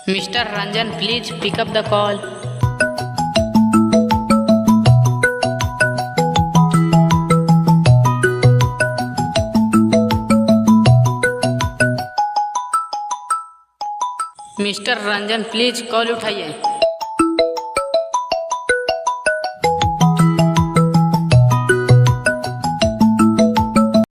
Mister Ranjan please pick up the call. Mister Ranjan please call उठाइए।